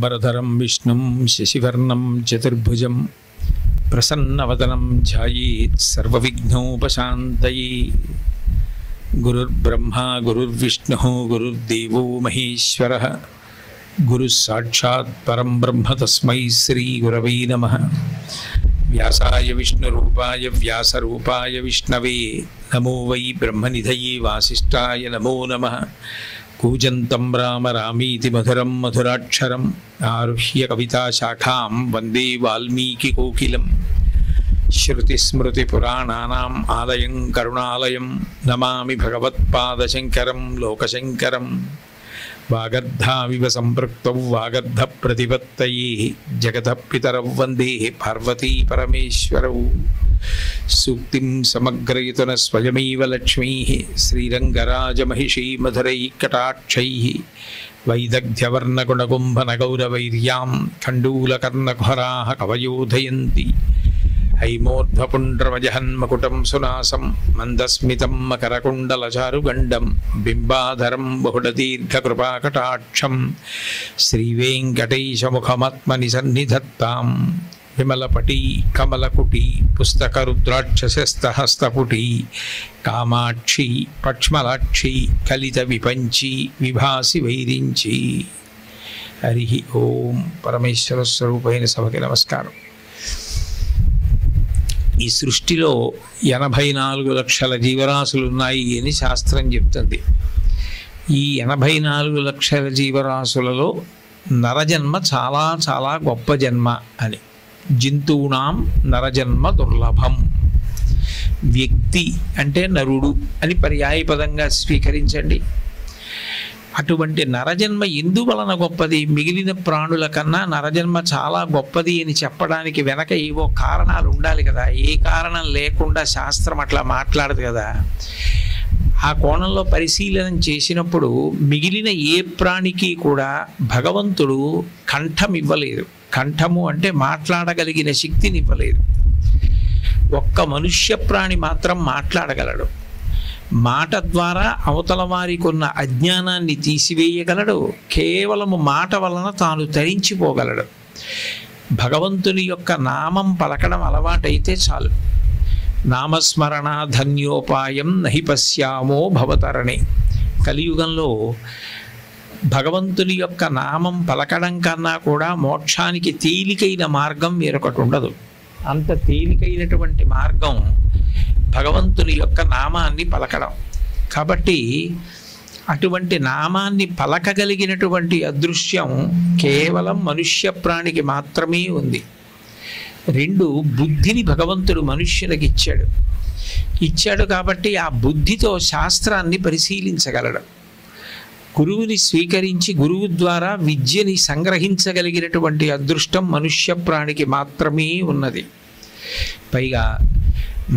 వరదరం విష్ణుం శశివర్ణం చతుర్భుజం ప్రసన్నవదనం ధ్యాయేత్ సర్వవిఘ్నోపశాంతయే. గురుర్బ్రహ్మా గురుర్విష్ణుః గురుర్దేవో మహేశ్వరః గురుస్సాక్షాత్ పరం బ్రహ్మ తస్మై శ్రీ గురవై నమః. వ్యాసాయ విష్ణురూపాయ వ్యాసరూపాయ విష్ణవే నమో వై బ్రహ్మనిధయే వాసిష్ఠాయ నమో నమః. కూజంతం రామ రామీతి మధురం మధురాక్షరం ఆరుహ్య కవితాశాఖాం వందే వాల్మీకికోకిలం. శ్రుతిస్మృతిపురాణానాం ఆలయం కరుణాలయం నమామి భగవత్పాదశంకరం లోకశంకరం. వాగర్ధావివ సంపృక్తౌ వాగర్ధ ప్రతిపత్తయే జగతః పితరౌ వందే పార్వతీ పరమేశ్వరౌ. సూక్తిం సమగ్రయతున స్వయమేవ లక్ష్మీః శ్రీరంగరాజమహిషీ మధురైకటాక్షైః. వైదగ్ధ్యవర్ణగుణగుంభనగౌరవైర్యాం ఖండూలకర్ణకుహరాः కవయోధయంతి. హైమోర్ధ్వపుండ్రమజహన్మకుటం సునాసం మందస్మితం మకరకుండలచారుగండం బింబాధరం బహుళదీర్ఘకృపాకటాక్షం. శ్రీవేంకటేశముఖమాత్మని సన్నిధత్తాం. విమలపటీ కమలకుటీ పుస్తకరుద్రాక్షసస్తహస్తపుటీ కామాక్షి పక్ష్మలాక్షి కలిత విపంచి విభాసి వైరించి. హరి ఓం. పరమేశ్వర స్వరూపైన సభకి నమస్కారం. ఈ సృష్టిలో 84 లక్షల జీవరాశులు ఉన్నాయి అని శాస్త్రం చెప్తుంది. ఈ 84 లక్షల జీవరాశులలో నరజన్మ చాలా చాలా గొప్ప జన్మ అని. జంతువునాం నరజన్మ దుర్లభం. వ్యక్తి అంటే నరుడు అని పర్యాయపదంగా స్వీకరించండి. అటువంటి నరజన్మ ఎందువలన గొప్పది? మిగిలిన ప్రాణుల కన్నా నరజన్మ చాలా గొప్పది అని చెప్పడానికి వెనక ఏవో కారణాలు ఉండాలి కదా. ఏ కారణం లేకుండా శాస్త్రం అట్లా మాట్లాడదు కదా. ఆ కోణంలో పరిశీలన చేసినప్పుడు మిగిలిన ఏ ప్రాణికి కూడా భగవంతుడు కంఠం ఇవ్వలేదు. కంఠము అంటే మాట్లాడగలిగిన శక్తిని ఇవ్వలేదు. ఒక్క మనుష్య ప్రాణి మాత్రం మాట్లాడగలడు. మాట ద్వారా అవతల వారికి ఉన్న అజ్ఞానాన్ని తీసివేయగలడు. కేవలము మాట వలన తాను తరించిపోగలడు. భగవంతుని యొక్క నామం పలకడం అలవాటైతే చాలు. నామస్మరణ ధన్యోపాయం నహి పశ్యామో భవతరణే. కలియుగంలో భగవంతుని యొక్క నామం పలకడం కన్నా కూడా మోక్షానికి తేలికైన మార్గం వేరొకటి ఉండదు. అంత తేలికైనటువంటి మార్గం భగవంతుని యొక్క నామాన్ని పలకడం. కాబట్టి అటువంటి నామాన్ని పలకగలిగినటువంటి అదృశ్యం కేవలం మనుష్య ప్రాణికి మాత్రమే ఉంది. 2, బుద్ధిని భగవంతుడు మనుష్యునికి ఇచ్చాడు కాబట్టి ఆ బుద్ధితో శాస్త్రాన్ని పరిశీలించగలడు. గురువుని స్వీకరించి గురువు ద్వారా విద్యని సంగ్రహించగలిగినటువంటి అదృష్టం మనుష్య ప్రాణికి మాత్రమే ఉన్నది. పైగా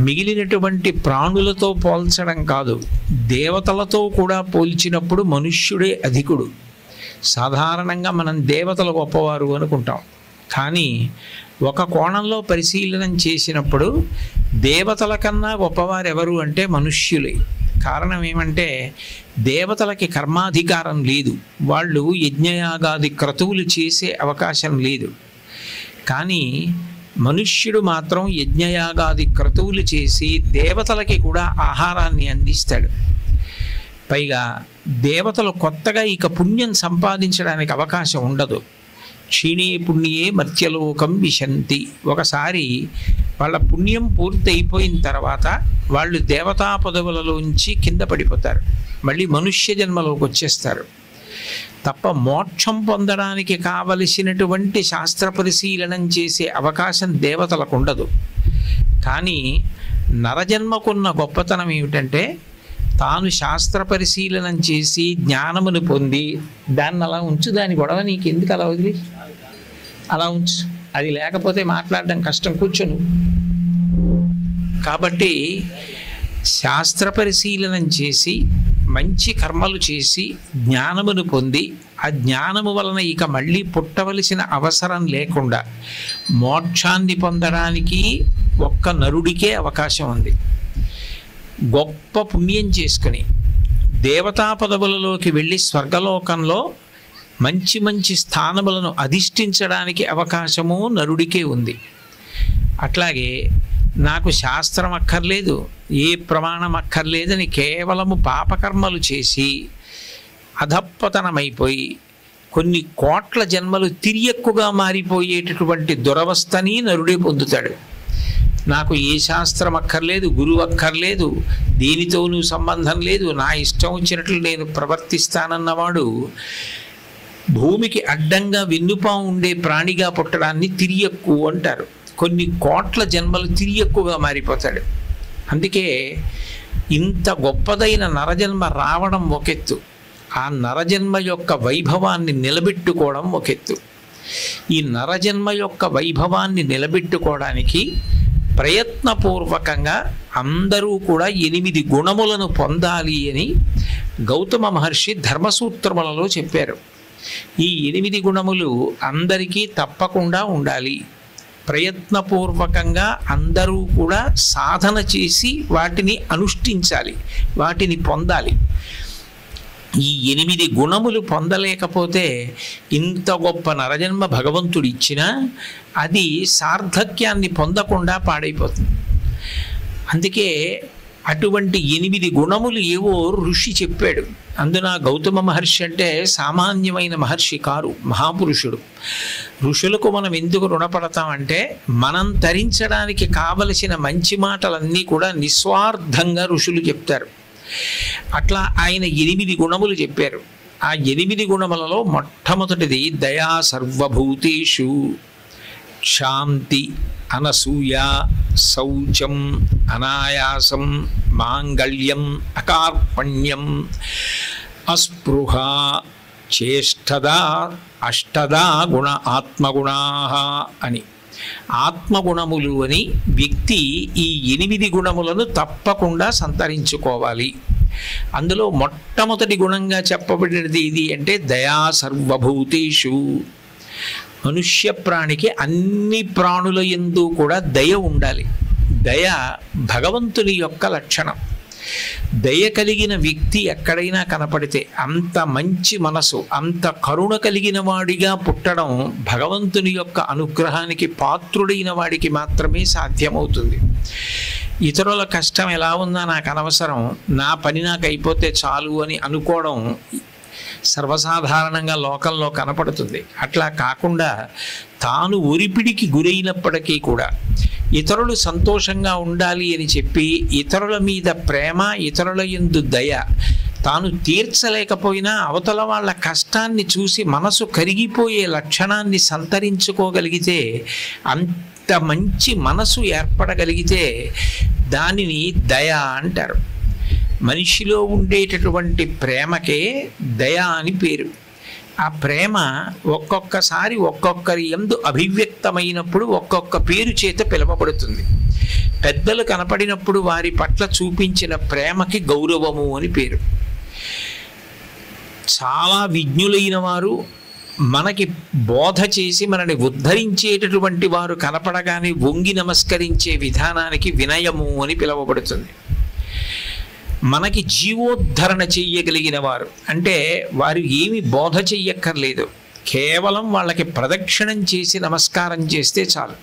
మిగిలినటువంటి ప్రాణులతో పోల్చడం కాదు, దేవతలతో కూడా పోల్చినప్పుడు మనుష్యుడే అధికుడు. సాధారణంగా మనం దేవతలు గొప్పవారు అనుకుంటాం. కానీ ఒక కోణంలో పరిశీలన చేసినప్పుడు దేవతల కన్నా గొప్పవారు ఎవరు అంటే మనుష్యులే. కారణం ఏమంటే దేవతలకి కర్మాధికారం లేదు. వాళ్ళు యజ్ఞయాగాది క్రతువులు చేసే అవకాశం లేదు. కానీ మనుష్యుడు మాత్రం యజ్ఞయాగాది క్రతువులు చేసి దేవతలకి కూడా ఆహారాన్ని అందిస్తాడు. పైగా దేవతలు కొత్తగా ఇక పుణ్యం సంపాదించడానికి అవకాశం ఉండదు. క్షీణే పుణ్యే మర్త్యలోకం విశంతి. ఒకసారి వాళ్ళ పుణ్యం పూర్తి అయిపోయిన తర్వాత వాళ్ళు దేవతా పదవులలోంచి కింద పడిపోతారు. మళ్ళీ మనుష్య జన్మలోకి వచ్చేస్తారు. తప్ప మోక్షం పొందడానికి కావలసినటువంటి శాస్త్ర పరిశీలనం చేసే అవకాశం దేవతలకు ఉండదు. కానీ నరజన్మకున్న గొప్పతనం ఏమిటంటే తాను శాస్త్ర పరిశీలనం చేసి జ్ఞానమును పొంది దాన్ని అలా ఉంచు. దాని గొడవ నీకు ఎందుకు అలా వదిలి అలా ఉంచు. అది లేకపోతే మాట్లాడడం కష్టం. కూర్చొని. కాబట్టి శాస్త్ర పరిశీలనం చేసి మంచి కర్మలు చేసి జ్ఞానమును పొంది ఆ జ్ఞానము వలన ఇక మళ్ళీ పుట్టవలసిన అవసరం లేకుండా మోక్షాన్ని పొందడానికి ఒక్క నరుడికే అవకాశం ఉంది. గొప్ప పుణ్యం చేసుకుని దేవతా పదవులలోకి వెళ్ళి స్వర్గలోకంలో మంచి మంచి స్థానములను అధిష్ఠించడానికి అవకాశము నరుడికే ఉంది. అట్లాగే నాకు శాస్త్రం అక్కర్లేదు, ఏ ప్రమాణం అక్కర్లేదని కేవలము పాపకర్మలు చేసి అధప్పతనమైపోయి కొన్ని కోట్ల జన్మలు తిరియక్కుగా మారిపోయేటటువంటి దురవస్థని నరుడే పొందుతాడు. నాకు ఏ శాస్త్రం అక్కర్లేదు, గురువు అక్కర్లేదు, దేనితోనూ సంబంధం లేదు, నా ఇష్టం వచ్చినట్లు నేను ప్రవర్తిస్తానన్నవాడు భూమికి అడ్డంగా వెన్నుపాము ఉండే ప్రాణిగా పుట్టడాన్ని తిరియక్కు అంటారు. కొన్ని కోట్ల జన్మలు తిరియక్కుగా మారిపోతాడు. అందుకే ఇంత గొప్పదైన నరజన్మ రావడం ఒకెత్తు, ఆ నరజన్మ యొక్క వైభవాన్ని నిలబెట్టుకోవడం ఒకెత్తు. ఈ నరజన్మ యొక్క వైభవాన్ని నిలబెట్టుకోవడానికి ప్రయత్నపూర్వకంగా అందరూ కూడా 8 గుణములను పొందాలి అని గౌతమ మహర్షి ధర్మసూత్రములలో చెప్పారు. ఈ 8 గుణములు అందరికీ తప్పకుండా ఉండాలి. ప్రయత్నపూర్వకంగా అందరూ కూడా సాధన చేసి వాటిని అనుష్ఠించాలి, వాటిని పొందాలి. ఈ 8 గుణములు పొందలేకపోతే ఇంత గొప్ప నరజన్మ భగవంతుడు ఇచ్చినా అది సార్థక్యాన్ని పొందకుండా పాడైపోతుంది. అందుకే అటువంటి 8 గుణములు ఏవో ఋషి చెప్పాడు. అందున గౌతమ మహర్షి అంటే సామాన్యమైన మహర్షి కారు, మహాపురుషుడు. ఋషులకు మనం ఎందుకు రుణపడతామంటే మనం తరించడానికి కావలసిన మంచి మాటలన్నీ కూడా నిస్వార్థంగా ఋషులు చెప్తారు. అట్లా ఆయన 8 గుణములు చెప్పారు. ఆ 8 గుణములలో మొట్టమొదటిది దయా సర్వభూతేషు, శాంతి, అనసూయ, శౌచం, అనాయాసం, మాంగళ్యం, అకార్పణ్యం, అస్పృహ, చేష్టదా, అష్టదా గుణ ఆత్మగుణా అని. ఆత్మగుణములు అని వ్యక్తి ఈ 8 గుణములను తప్పకుండా సంతరించుకోవాలి. అందులో మొట్టమొదటి గుణంగా చెప్పబడినది ఇది అంటే దయా సర్వభూతేషు. మనుష్య ప్రాణికి అన్ని ప్రాణుల యందు కూడా దయ ఉండాలి. దయ భగవంతుని యొక్క లక్షణం. దయ కలిగిన వ్యక్తి ఎక్కడైనా కనపడితే అంత మంచి మనసు, అంత కరుణ కలిగిన వాడిగా పుట్టడం భగవంతుని యొక్క అనుగ్రహానికి పాత్రుడైన వాడికి మాత్రమే సాధ్యమవుతుంది. ఇతరుల కష్టం ఎలా ఉందా నాకు అనవసరం, నా పని నాకు అయిపోతే చాలు అని అనుకోవడం సర్వసాధారణంగా లోకంలో కనపడుతుంది. అట్లా కాకుండా తాను ఒరిపిడికి గురైనప్పటికీ కూడా ఇతరులు సంతోషంగా ఉండాలి అని చెప్పి ఇతరుల మీద ప్రేమ, ఇతరుల యందు దయ, తాను తీర్చలేకపోయినా అవతల వాళ్ళ కష్టాన్ని చూసి మనసు కరిగిపోయే లక్షణాన్ని సంతరించుకోగలిగితే, అంత మంచి మనసు ఏర్పడగలిగితే దానిని దయ అంటారు. మనిషిలో ఉండేటటువంటి ప్రేమకే దయ అని పేరు. ఆ ప్రేమ ఒక్కొక్కసారి ఒక్కొక్కరి యందు అభివ్యక్తమైనప్పుడు ఒక్కొక్క పేరు చేత పిలువబడుతుంది. పెద్దలు కనపడినప్పుడు వారి పట్ల చూపించిన ప్రేమకి గౌరవము అని పేరు. చాలా విజ్ఞులైన వారు మనకి బోధ చేసి మనని ఉద్ధరించేటటువంటి వారు కనపడగానే వంగి నమస్కరించే విధానానికి వినయము అని పిలువబడుతుంది. మనకి జీవోద్ధరణ చెయ్యగలిగిన వారు అంటే వారు ఏమి బోధ చెయ్యక్కర్లేదు, కేవలం వాళ్ళకి ప్రదక్షిణం చేసి నమస్కారం చేస్తే చాలు.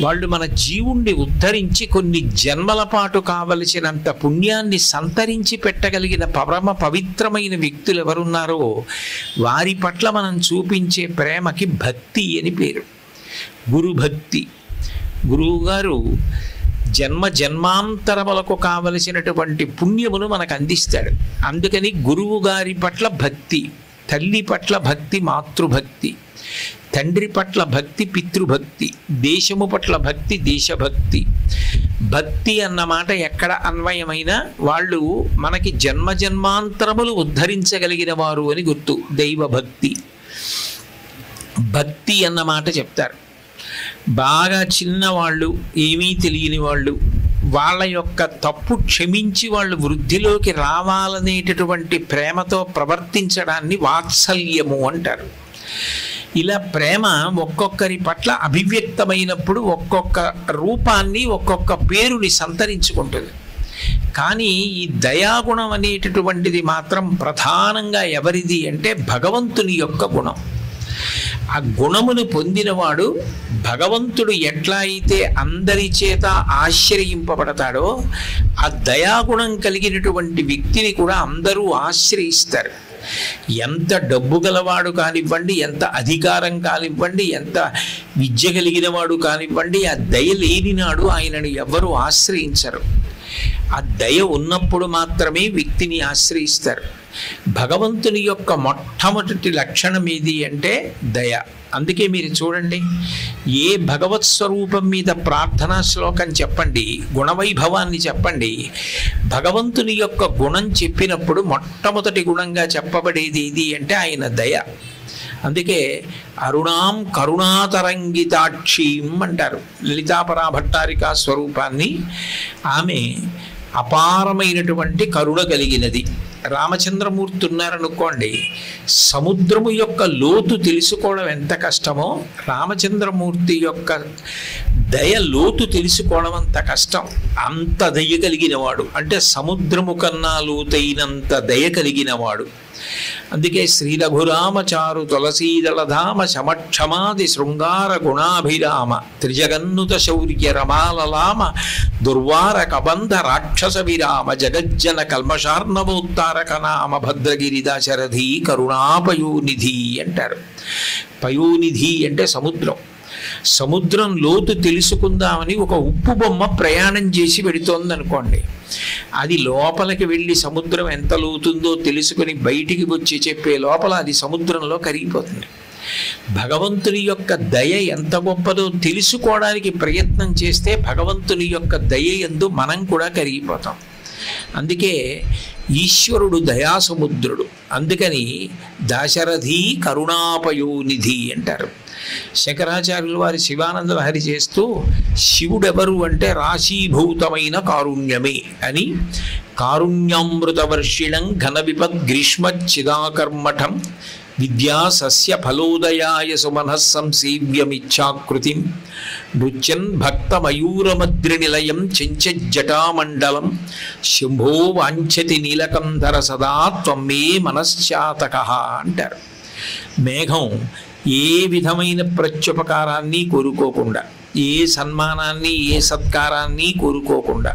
వాళ్ళు మన జీవుణ్ణి ఉద్ధరించి కొన్ని జన్మల పాటు కావలసినంత పుణ్యాన్ని సంతరించి పెట్టగలిగిన పరమ పవిత్రమైన వ్యక్తులు ఎవరున్నారో వారి పట్ల మనం చూపించే ప్రేమకి భక్తి అని పేరు. గురుభక్తి. గురువుగారు జన్మ జన్మాంతరములకు కావలసినటువంటి పుణ్యమును మనకు అందిస్తాడు. అందుకని గురువు గారి పట్ల భక్తి, తల్లి పట్ల భక్తి మాతృభక్తి, తండ్రి పట్ల భక్తి పితృభక్తి, దేశము పట్ల భక్తి దేశభక్తి. భక్తి అన్నమాట ఎక్కడ అన్వయమైనా వాళ్ళు మనకి జన్మ జన్మాంతరములు ఉద్ధరించగలిగిన వారు అని గుర్తు. దైవభక్తి. భక్తి అన్నమాట చెప్తారు. బాగా చిన్నవాళ్ళు, ఏమీ తెలియని వాళ్ళు, వాళ్ళ యొక్క తప్పు క్షమించి వాళ్ళు వృద్ధిలోకి రావాలనేటటువంటి ప్రేమతో ప్రవర్తించడాన్ని వాత్సల్యము అంటారు. ఇలా ప్రేమ ఒక్కొక్కరి పట్ల అభివ్యక్తమైనప్పుడు ఒక్కొక్క రూపాన్ని, ఒక్కొక్క పేరుని సంతరించుకుంటుంది. కానీ ఈ దయాగుణం అనేటటువంటిది మాత్రం ప్రధానంగా ఎవరిది అంటే భగవంతుని యొక్క గుణం. ఆ గుణమును పొందినవాడు భగవంతుడు ఎట్లా అయితే అందరి చేత ఆశ్రయింపబడతాడో ఆ దయాగుణం కలిగినటువంటి వ్యక్తిని కూడా అందరూ ఆశ్రయిస్తారు. ఎంత డబ్బు గలవాడు కానివ్వండి, ఎంత అధికారం కానివ్వండి, ఎంత విద్య కలిగిన వాడు కానివ్వండి, ఆ దయ లేనినాడు ఆయనను ఎవ్వరూ ఆశ్రయించరు. ఆ దయ ఉన్నప్పుడు మాత్రమే వ్యక్తిని ఆశ్రయిస్తారు. భగవంతుని యొక్క మొట్టమొదటి లక్షణం ఏది అంటే దయ. అందుకే మీరు చూడండి, ఏ భగవత్ స్వరూపం మీద ప్రార్థనా శ్లోకం చెప్పండి, గుణవైభవాన్ని చెప్పండి, భగవంతుని యొక్క గుణం చెప్పినప్పుడు మొట్టమొదటి గుణంగా చెప్పబడేది ఏది అంటే ఆయన దయ. అందుకే అరుణాం కరుణాతరంగితాక్షీం అంటారు లలితాపరా భట్టారికా స్వరూపాన్ని. ఆమె అపారమైనటువంటి కరుణ కలిగినది. రామచంద్రమూర్తి ఉన్నారనుకోండి, సముద్రము యొక్క లోతు తెలుసుకోవడం ఎంత కష్టమో రామచంద్రమూర్తి యొక్క దయ లోతు తెలుసుకోవడం అంత కష్టం. అంత దయ కలిగినవాడు అంటే సముద్రము కన్నా లోతైనంత దయ కలిగినవాడు. అందుకే శ్రీ రఘురామచారు తులసీదళధామ శమక్షమాది శృంగార గుణాభిరామ త్రిజగన్నుత శౌర్య రమాలలామ దుర్వార కబంధ రాక్షస విరామ జగజ్జన కల్మషార్ణవోత్తారక నామ భద్రగిరి దాశరథి కరుణాపయోనిధి అంటారు. పయోనిధి అంటే సముద్రం. సముద్రం లోతు తెలుసుకుందామని ఒక ఉప్పు బొమ్మ ప్రయాణం చేసి పెడుతోందనుకోండి, అది లోపలికి వెళ్ళి సముద్రం ఎంత లోతుందో తెలుసుకుని బయటికి వచ్చి చెప్పే లోపల అది సముద్రంలో కరిగిపోతుంది. భగవంతుని యొక్క దయ ఎంత గొప్పదో తెలుసుకోవడానికి ప్రయత్నం చేస్తే భగవంతుని యొక్క దయ యందు మనం కూడా కరిగిపోతాం. అందుకే ఈశ్వరుడు దయాసముద్రుడు. అందుకని దాశరథి కరుణాపయోనిధి అంటారు. శంకరాచార్యులు వారి శివానంద లహరి చేస్తూ శివుడెవరు అంటే రాశీభూతమైన కారుణ్యమే అని, కారుణ్యామృతవర్షిణం ఘన విపద్ గ్రీష్మచ్చిదాకర్మఠం విద్యా సస్య ఫలోదయాయ సుమనః సంసేవ్యమిచ్ఛాకృతిం నృత్యన్ భక్త మయూరమద్రి నిలయం చెంచజ్జటామండలం శంభో వాంఛతి నీలకంధర సదా త్వమే మనశ్చాతకః అంటారు. మేఘం ఏ విధమైన ప్రత్యుపకారాన్ని కోరుకోకుండా, ఏ సన్మానాన్ని ఏ సత్కారాన్ని కోరుకోకుండా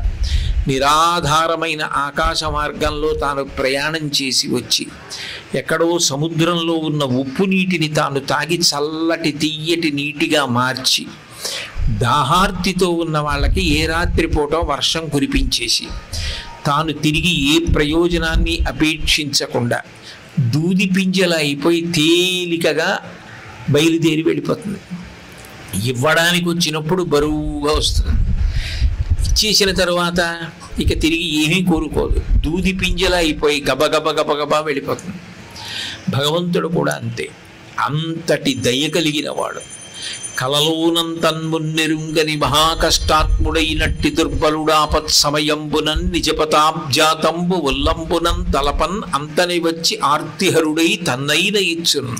నిరాధారమైన ఆకాశ మార్గంలో తాను ప్రయాణం చేసి వచ్చి ఎక్కడో సముద్రంలో ఉన్న ఉప్పు నీటిని తాను తాగి చల్లటి తీయటి నీటిగా మార్చి దాహార్తితో ఉన్న వాళ్ళకి ఏ రాత్రిపూట వర్షం కురిపించేసి తాను తిరిగి ఏ ప్రయోజనాన్ని అపేక్షించకుండా దూది పింజల అయిపోయి తేలికగా బయలుదేరి వెళ్ళిపోతుంది. ఇవ్వడానికి వచ్చినప్పుడు బరువుగా వస్తుంది, ఇచ్చేసిన తర్వాత ఇక తిరిగి ఏమీ కోరుకోదు, దూది పింజల అయిపోయి గబగబ గబగబా వెళ్ళిపోతుంది. భగవంతుడు కూడా అంతే, అంతటి దయ కలిగిన వాడు. కలలోనంతన్మున్నెరుంగని మహాకష్టాత్ముడైనట్టి దుర్బలుడాపత్ సమయంబునన్ నిజపతాబ్జాతంబు ఉల్లంబునం తలపన్ అంతని వచ్చి ఆర్తిహరుడై తన్నైన ఇచ్చున్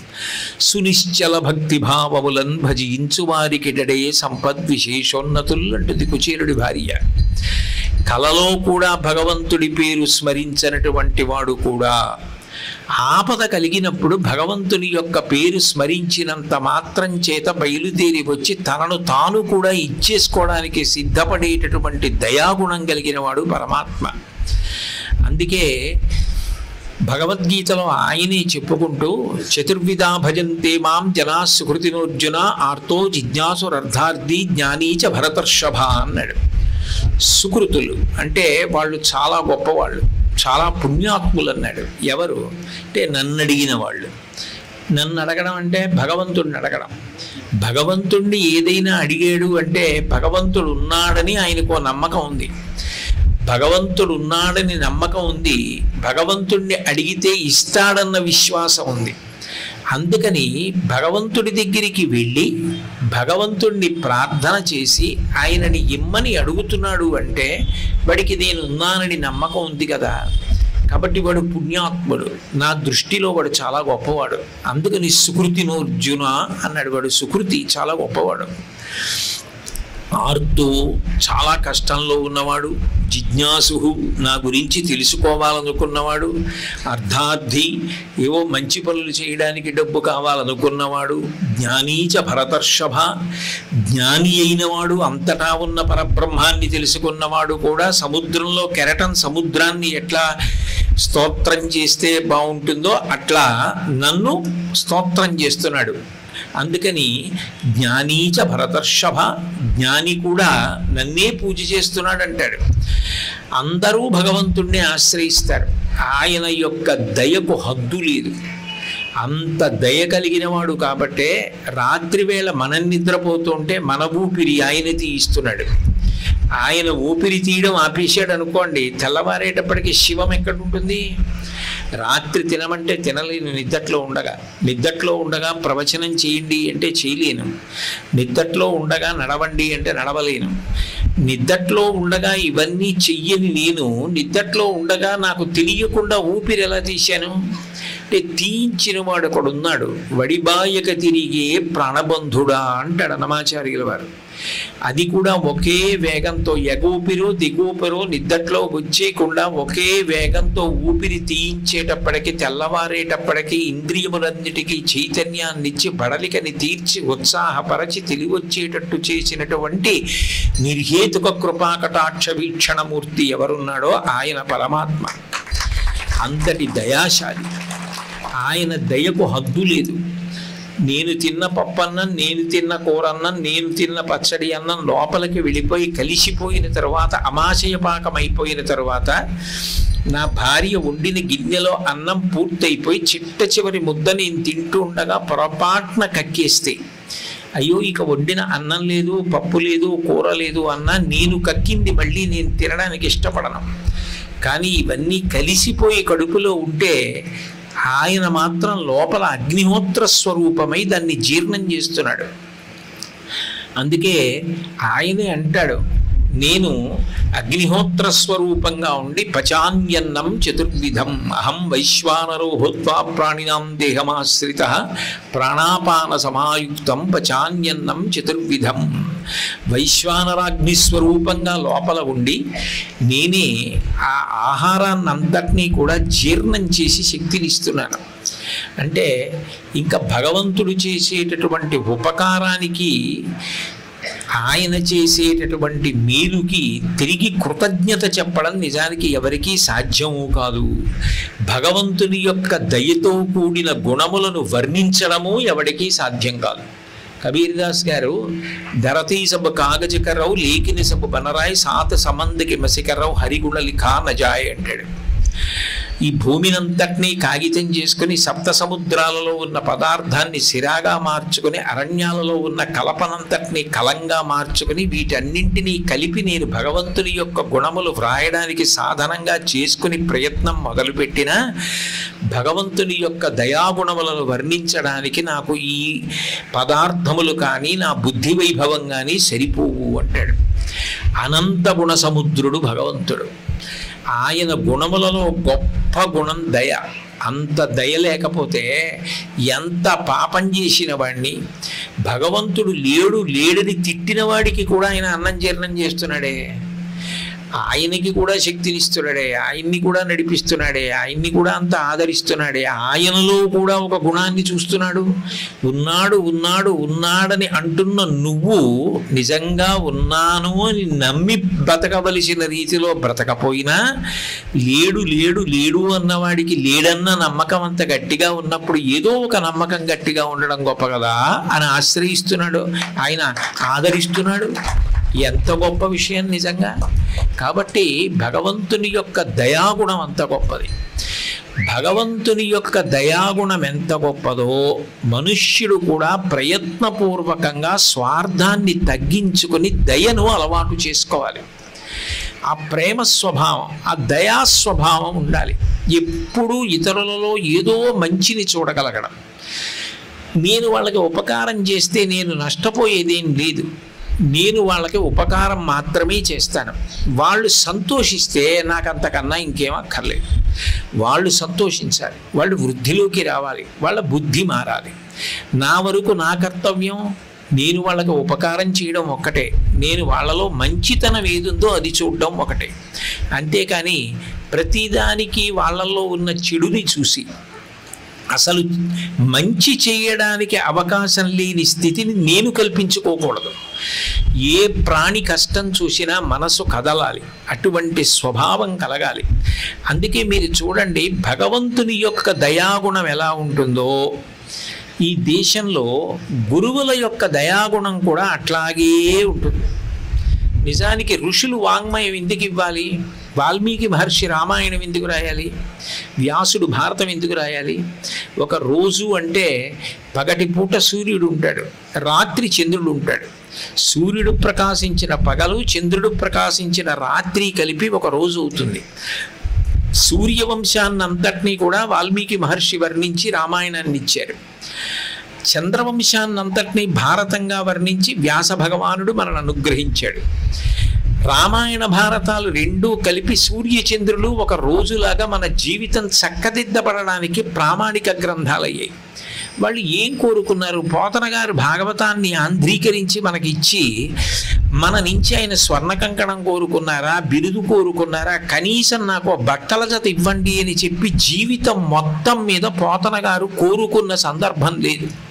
సునిశ్చల భక్తిభావములన్ భజించు వారికిడడే సంపద్విశేషోన్నతుల్ అంటుంది కుచేరుడి భార్య. కలలో కూడా భగవంతుడి పేరు స్మరించినటువంటి వాడు కూడా ఆపద కలిగినప్పుడు భగవంతుని యొక్క పేరు స్మరించినంత మాత్రం చేత బయలుదేరి వచ్చి తనను తాను కూడా ఇచ్చేసుకోవడానికి సిద్ధపడేటటువంటి దయాగుణం కలిగిన వాడు పరమాత్మ. అందుకే భగవద్గీతలో ఆయనే చెప్పుకుంటూ చతుర్విధా భజంతే మాం జనా సుకృతినోర్జున ఆర్తో జిజ్ఞాసురర్థార్థి జ్ఞానీచ భరతర్షభ అన్నాడు. సుకృతులు అంటే వాళ్ళు చాలా గొప్పవాళ్ళు, చాలా పుణ్యాత్ములు అన్నాడు. ఎవరు అంటే నన్ను అడిగిన వాళ్ళు. నన్ను అడగడం అంటే భగవంతుడిని అడగడం. భగవంతుణ్ణి ఏదైనా అడిగాడు అంటే భగవంతుడు ఉన్నాడని ఆయనకు నమ్మకం ఉంది. భగవంతుడు ఉన్నాడని నమ్మకం ఉంది, భగవంతుణ్ణి అడిగితే ఇస్తాడన్న విశ్వాసం ఉంది. అందుకని భగవంతుడి దగ్గరికి వెళ్ళి భగవంతుణ్ణి ప్రార్థన చేసి ఆయనని ఇమ్మని అడుగుతున్నాడు అంటే వాడికి నేను ఉన్నానని నమ్మకం ఉంది కదా. కాబట్టి వాడు పుణ్యాత్ముడు, నా దృష్టిలో వాడు చాలా గొప్పవాడు. అందుకని సుకృతినోర్జున అన్నాడు. వాడు సుకృతి చాలా గొప్పవాడు. ఆర్తో చాలా కష్టంలో ఉన్నవాడు, జిజ్ఞాసు నా గురించి తెలుసుకోవాలనుకున్నవాడు, అర్థార్థి ఏవో మంచి పనులు చేయడానికి డబ్బు కావాలనుకున్నవాడు, జ్ఞానీచ భరతర్షభ జ్ఞాని అయినవాడు, అంతటా ఉన్న పరబ్రహ్మాన్ని తెలుసుకున్నవాడు కూడా సముద్రంలో కెరటం సముద్రాన్ని ఎట్లా స్తోత్రం చేస్తే బాగుంటుందో అట్లా నన్ను స్తోత్రం చేస్తున్నాడు. అందుకని జ్ఞానీచ భరతర్షభ జ్ఞాని కూడా నన్నే పూజ చేస్తున్నాడు అంటాడు. అందరూ భగవంతుణ్ణి ఆశ్రయిస్తారు. ఆయన యొక్క దయకు హద్దు లేదు. అంత దయ కలిగిన వాడు కాబట్టే రాత్రివేళ మనం నిద్రపోతుంటే మన ఊపిరి ఆయన తీయిస్తున్నాడు. ఆయన ఊపిరి తీయడం ఆపేశాడు అనుకోండి, తెల్లవారేటప్పటికి శివం ఎక్కడ ఉంటుంది? రాత్రి తినమంటే తినలేను నిద్దట్లో ఉండగా ప్రవచనం చేయండి అంటే చేయలేను, నిద్దట్లో ఉండగా నడవండి అంటే నడవలేను, నిద్దట్లో ఉండగా ఇవన్నీ చెయ్యని నేను నిద్దట్లో ఉండగా నాకు తెలియకుండా ఊపిరి ఎలా తీశాను అంటే తీయించిన వాడు ఒకడున్నాడు, వడిబాయక తిరిగే ప్రాణబంధుడా అంటాడు అన్నమాచార్యుల వారు. అది కూడా ఒకే వేగంతో ఎగూపిరో దిగూపిరో నిద్దట్లో వచ్చేయకుండా ఒకే వేగంతో ఊపిరి తీయించేటప్పటికి తెల్లవారేటప్పటికి ఇంద్రియములన్నిటికీ చైతన్యాన్నిచ్చి బడలికని తీర్చి ఉత్సాహపరచి తెలివొచ్చేటట్టు చేసినటువంటి నిర్హేతుక కృపాకటాక్ష వీక్షణమూర్తి ఎవరున్నాడో ఆయన పరమాత్మ. అంతటి దయాశాలి. ఆయన దయకు హద్దు లేదు. నేను తిన్న పప్పన్నం, నేను తిన్న కూరన్నం, నేను తిన్న పచ్చడి అన్నం లోపలికి వెళ్ళిపోయి కలిసిపోయిన తర్వాత అమాశయపాకం అయిపోయిన తర్వాత నా భార్య వండిన గిన్నెలో అన్నం పూర్తయిపోయి చిట్ట చివరి ముద్ద నేను తింటూ ఉండగా పొరపాటున కక్కేస్తే, అయ్యో ఇక వండిన అన్నం లేదు, పప్పు లేదు, కూర లేదు అన్నా నేను కక్కింది మళ్ళీ నేను తినడానికి ఇష్టపడను. కానీ ఇవన్నీ కలిసిపోయి కడుపులో ఉంటే ఆయన మాత్రం లోపల అగ్నిహోత్ర స్వరూపమై దాన్ని జీర్ణం చేస్తున్నాడు. అందుకే ఆయనే అంటాడు, నేను అగ్నిహోత్ర స్వరూపంగా ఉండి పచాన్యన్నం చతుర్విధం అహం వైశ్వానరో భూత్వా ప్రాణినాం దేహమాశ్రిత ప్రాణాపాన సమాయుక్తం పచాన్యన్నం చతుర్విధం. వైశ్వానరాగ్నిస్వరూపంగా లోపల ఉండి నేనే ఆ ఆహారాన్ని అంతటినీ కూడా జీర్ణం చేసి శక్తినిస్తున్నాను. అంటే ఇంకా భగవంతుడు చేసేటటువంటి ఉపకారానికి, ఆయన చేసేటటువంటి మేలుకి తిరిగి కృతజ్ఞత చెప్పడం నిజానికి ఎవరికీ సాధ్యము కాదు. భగవంతుని యొక్క దయతో కూడిన గుణములను వర్ణించడము ఎవరికీ సాధ్యం కాదు. కబీర్దాస్ గారు ధరతీ సబ్ కాగజ్ కర్రవు లేకిని సబ్ బనరాయ్ సాత సంబంధకి మసికర్రవు హరిగుణ లిఖా నజాయ్ అంటాడు. ఈ భూమినంతటినీ కాగితం చేసుకుని సప్త సముద్రాలలో ఉన్న పదార్థాన్ని సిరాగా మార్చుకుని అరణ్యాలలో ఉన్న కలపనంతటినీ కలంగా మార్చుకుని వీటన్నింటినీ కలిపి నేను భగవంతుని యొక్క గుణములు వ్రాయడానికి సాధనంగా చేసుకుని ప్రయత్నం మొదలుపెట్టిన భగవంతుని యొక్క దయాగుణములను వర్ణించడానికి నాకు ఈ పదార్థములు కానీ నా బుద్ధి వైభవం కానీ సరిపోవు అంటాడు. అనంత గుణ సముద్రుడు భగవంతుడు. ఆయన గుణములలో గొప్ప గుణం దయ. అంత దయ లేకపోతే ఎంత పాపం చేసిన వాడిని, భగవంతుడు లేడని తిట్టిన వాడికి కూడా ఆయన అన్నం జీర్ణం చేస్తున్నాడే, ఆయనకి కూడా శక్తినిస్తున్నాడే, ఆయన్ని కూడా నడిపిస్తున్నాడే, ఆయన్ని కూడా అంత ఆదరిస్తున్నాడే, ఆయనలో కూడా ఒక గుణాన్ని చూస్తున్నాడు. ఉన్నాడని అంటున్న నువ్వు నిజంగా ఉన్నాను అని నమ్మి బ్రతకవలసిన రీతిలో బ్రతకపోయినా లేడు అన్నవాడికి లేడన్న నమ్మకం అంత గట్టిగా ఉన్నప్పుడు ఏదో ఒక నమ్మకం గట్టిగా ఉండడం గొప్ప కదా అని ఆశ్రయిస్తున్నాడు, ఆయన ఆదరిస్తున్నాడు. ఎంత గొప్ప విషయం నిజంగా. కాబట్టి భగవంతుని యొక్క దయాగుణం అంత గొప్పది. భగవంతుని యొక్క దయాగుణం ఎంత గొప్పదో మనుష్యుడు కూడా ప్రయత్నపూర్వకంగా స్వార్థాన్ని తగ్గించుకొని దయను అలవాటు చేసుకోవాలి. ఆ ప్రేమ స్వభావం, ఆ దయా స్వభావం ఉండాలి. ఎప్పుడూ ఇతరులలో ఏదో మంచిని చూడగలగడం. నేను వాళ్ళకి ఉపకారం చేస్తే నేను నష్టపోయేదేం లేదు, నేను వాళ్ళకి ఉపకారం మాత్రమే చేస్తాను. వాళ్ళు సంతోషిస్తే నాకు అంతకన్నా ఇంకేం అక్కర్లేదు. వాళ్ళు సంతోషించాలి, వాళ్ళు వృద్ధిలోకి రావాలి, వాళ్ళ బుద్ధి మారాలి. నా వరకు నా కర్తవ్యం నేను వాళ్ళకి ఉపకారం చేయడం ఒక్కటే, నేను వాళ్ళలో మంచితనం ఏదుందో అది చూడడం ఒకటే. అంతేకాని ప్రతిదానికి వాళ్ళల్లో ఉన్న చెడుని చూసి అసలు మంచి చేయడానికి అవకాశం లేని స్థితిని నేను కల్పించుకోకూడదు. ఏ ప్రాణి కష్టం చూసినా మనసు కదలాలి, అటువంటి స్వభావం కలగాలి. అందుకే మీరు చూడండి, భగవంతుని యొక్క దయాగుణం ఎలా ఉంటుందో ఈ దేశంలో గురువుల యొక్క దయాగుణం కూడా అట్లాగే ఉంటుంది. నిజానికి ఋషులు వాంగ్మయం ఎందుకు ఇవ్వాలి? వాల్మీకి మహర్షి రామాయణం ఎందుకు రాయాలి? వ్యాసుడు భారతం ఎందుకు రాయాలి? ఒక రోజు అంటే పగటి పూట సూర్యుడు ఉంటాడు, రాత్రి చంద్రుడు ఉంటాడు. సూర్యుడు ప్రకాశించిన పగలు, చంద్రుడు ప్రకాశించిన రాత్రి కలిపి ఒక రోజు అవుతుంది. సూర్యవంశాన్నంతటినీ కూడా వాల్మీకి మహర్షి వర్ణించి రామాయణాన్ని ఇచ్చారు. చంద్రవంశాన్నంతటినీ భారతంగా వర్ణించి వ్యాస భగవానుడు మనల్ని అనుగ్రహించాడు. రామాయణ భారతాలు రెండూ కలిపి సూర్యచంద్రులు ఒక రోజులాగా మన జీవితం చక్కదిద్దపడడానికి ప్రామాణిక గ్రంథాలయ్యాయి. వాళ్ళు ఏం కోరుకున్నారు? పోతన గారు భాగవతాన్ని ఆంధ్రీకరించి మనకిచ్చి మన నుంచి ఆయన స్వర్ణ కంకణం కోరుకున్నారా, బిరుదు కోరుకున్నారా, కనీసం నాకు బట్టల జత ఇవ్వండి అని చెప్పి జీవితం మొత్తం మీద పోతన గారు కోరుకున్న సందర్భం లేదు.